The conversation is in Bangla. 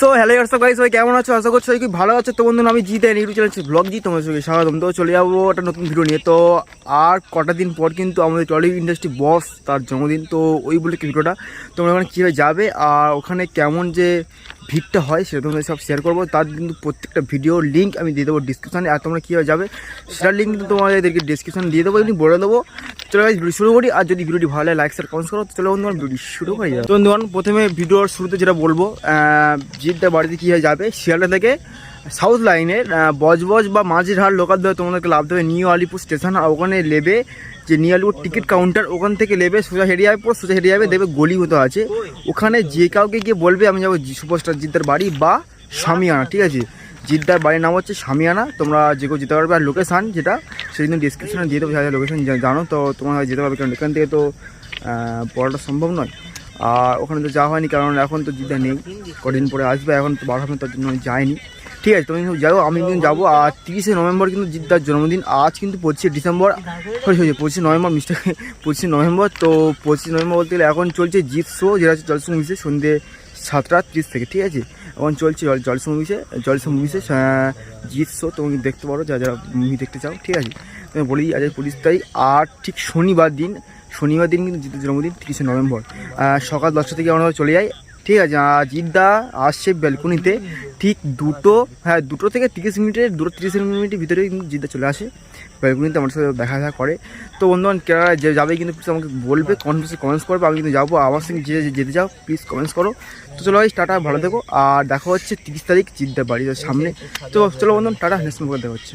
সো হ্যালো গাইস, সবাই কেমন আছো? আশা করছি সবাই খুব ভালো আছো। তো বন্ধুরা, আমি জিতে ইউটিউব চ্যানেল ব্লগ জি তোমাদের সঙ্গে স্বাগতম। তো চলে যাবো একটা নতুন ভিডিও নিয়ে। তো আর কটা দিন পর কিন্তু আমাদের টলিউড ইন্ডাস্ট্রি বস তার জন্মদিন। তো ওই বলে ভিডিওটা তোমরা ওখানে কীভাবে যাবে আর ওখানে কেমন যে ভিড়টা হয় সেটা তোমাদের সব শেয়ার করবো। তার কিন্তু প্রত্যেকটা ভিডিওর লিঙ্ক আমি দিয়ে দেবো ডিসক্রিপশানে। আর তোমরা কীভাবে যাবে সেটার লিঙ্ক কিন্তু তোমাদেরকে ডিসক্রিপশানে দিয়ে দেবো, এমনি বলে দেবো। চলো গাইস, ভিডিও শুরু করি। আর যদি ভিডিওটি ভালো লাগে লাইক শেয়ার কমেন্ট করো। চলো বন্ধুরা, ভিডিও শুরু করি। তো বন্ধুগণ, প্রথমে ভিডিওর শুরুতে যেটা বলবো, জিদ্দার বাড়িতে কীভাবে যাবে শিয়ালদা থেকে সাউথ লাইনের বজবজ বা মাঝিরহাট লোকাল ধরে তোমাদেরকে লাভ দেবে নিউ আলিপুর স্টেশন। আর ওখানে নেবে যে নিউ আলিপুর টিকিট কাউন্টার, ওখান থেকে নেবে সোজা হেঁটে যাবে, পুরো সোজা হেঁটে যাবে, দেবে গলি মতো আছে। ওখানে যে কাউকে গিয়ে বলবে আমি যাবো সুপারস্টার জিদ্দার বাড়ি বা শামিয়ানা, ঠিক আছে? জিদ্দার বাড়ির নাম হচ্ছে শামিয়ানা। তোমরা যে কেউ যেতে পারবে। আর লোকেশান যেটা সেটা কিন্তু ডিসক্রিপশানে দিয়ে দেবো, লোকেশান জানো তো তোমরা যেতে পারবে, কারণ এখান থেকে তো পড়াটা সম্ভব নয়। আর ওখানে তো যাওয়া হয়নি, কারণ এখন তো জিদ্দা নেই, কদিন পরে আসবে, এখন তো বার হবে, তার জন্য আমি যাইনি। ঠিক আছে, তুমি কিন্তু যাও, আমি কিন্তু যাবো। আর 30শে নভেম্বর কিন্তু জিদ্দার জন্মদিন। আজ কিন্তু 25শে ডিসেম্বর, 25শে নভেম্বর, মিস্টার 25শে নভেম্বর। তো 25শে নভেম্বর বলতে গেলে এখন চলছে জিৎ শো, যেটা হচ্ছে জলসা মুভিসে সন্ধ্যে 7:30 থেকে, ঠিক আছে? এখন চলছে জলসা মুভিসে জিৎ শো। তুমি দেখতে পারো যারা যারা মুভি দেখতে চাও, ঠিক আছে? তুমি বলি আজ 25 তারিখ। আর ঠিক শনিবার দিন কিন্তু জিদ্দার জন্মদিন 30শে নভেম্বর, সকাল 10টা থেকে আমরা চলে যাই, ঠিক আছে? জিদ্দা আসছে ব্যালকনিতে ঠিক দুটো থেকে 30 মিনিটের ভিতরে কিন্তু জিদ্দা চলে আসে ব্যালকনিতে, আমার সাথে দেখা করে। তো বন্ধুগণ, কেরা যাবে কিন্তু প্লিজ আমাকে বলবে, কমেন্টস করবে। আমি কিন্তু যাবো, আমার সঙ্গে যেতে যাও প্লিজ কমেন্টস করো। তো চলো ভাই, টাটা, ভালো থেকো। আর দেখা হচ্ছে 30 তারিখ জিদ্দার বাড়ির সামনে। তো চলো বন্ধুগণ, টাটা, নেক্সট দেখা হচ্ছে।